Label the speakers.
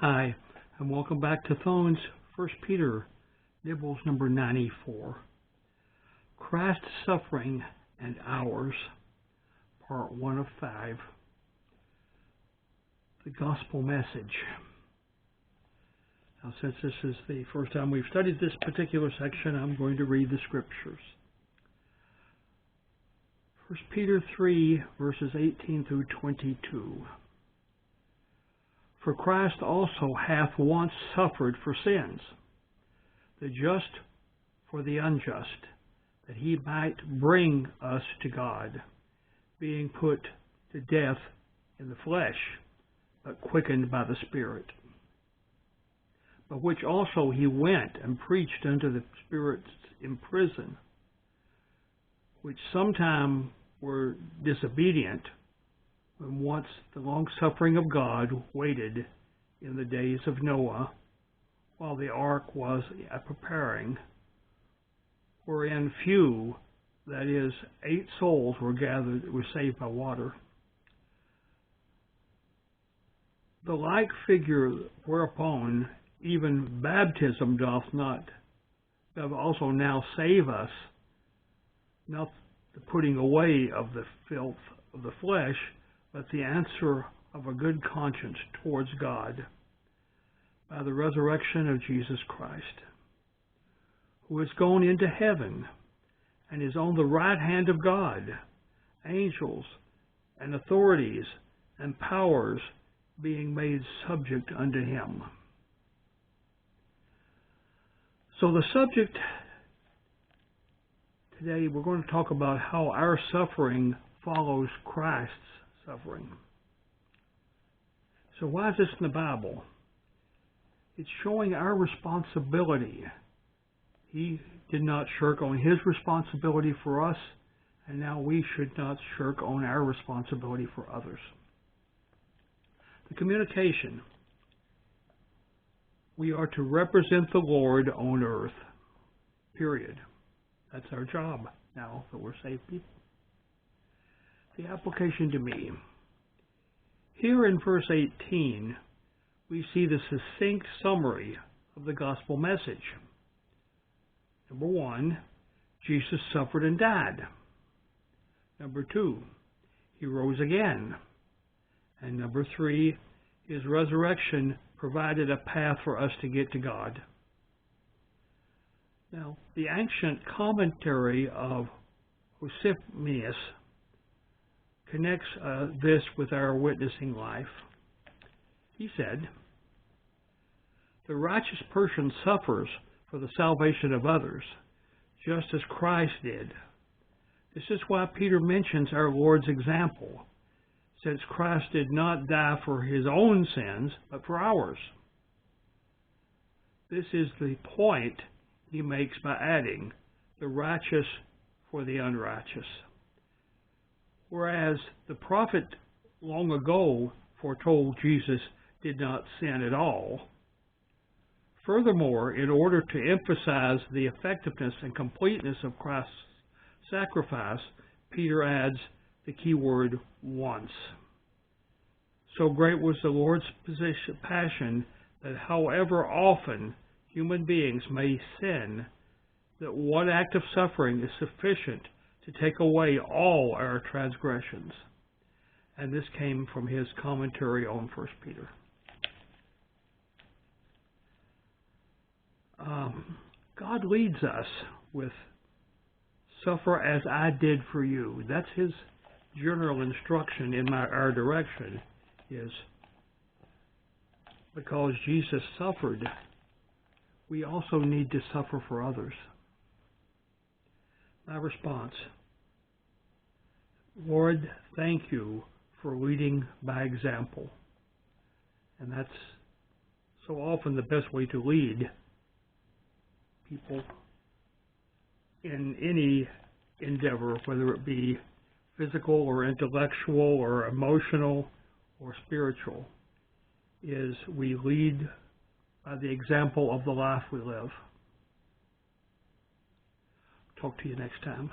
Speaker 1: Hi, and welcome back to Thone's 1 Peter, Nibbles number 94. Christ's Suffering and Ours, Part 1 of 5. The Gospel Message. Now, since this is the first time we've studied this particular section, I'm going to read the Scriptures. 1 Peter 3, verses 18 through 22. For Christ also hath once suffered for sins, the just for the unjust, that he might bring us to God, being put to death in the flesh, but quickened by the Spirit. But which also he went and preached unto the spirits in prison, which sometime were disobedient, when once the long-suffering of God waited in the days of Noah, while the ark was preparing, wherein few, that is, 8 souls were gathered that were saved by water. The like figure whereupon even baptism doth also now save us, not the putting away of the filth of the flesh, but the answer of a good conscience towards God by the resurrection of Jesus Christ, who is gone into heaven and is on the right hand of God, angels and authorities and powers being made subject unto him. So the subject today, we're going to talk about how our suffering follows Christ's suffering. So why is this in the Bible? It's showing our responsibility. He did not shirk on his responsibility for us, and now we should not shirk on our responsibility for others. The communication. We are to represent the Lord on earth. Period. That's our job now that we're saved people. The application to me. Here in verse 18, we see the succinct summary of the gospel message. Number 1, Jesus suffered and died. Number 2, he rose again. And number 3, his resurrection provided a path for us to get to God. Now, the ancient commentary of Josephus connects this with our witnessing life. He said, the righteous person suffers for the salvation of others, just as Christ did. This is why Peter mentions our Lord's example, since Christ did not die for his own sins, but for ours. This is the point he makes by adding, the righteous for the unrighteous. Whereas the prophet long ago foretold Jesus did not sin at all. Furthermore, in order to emphasize the effectiveness and completeness of Christ's sacrifice, Peter adds the key word once. So great was the Lord's passion that however often human beings may sin, that one act of suffering is sufficient to take away all our transgressions. And this came from his commentary on 1 Peter. God leads us with suffer as I did for you. That's his general instruction in our direction, is because Jesus suffered, we also need to suffer for others. My response, Lord, thank you for leading by example. And that's so often the best way to lead people in any endeavor, whether it be physical or intellectual or emotional or spiritual, is we lead by the example of the life we live. Talk to you next time.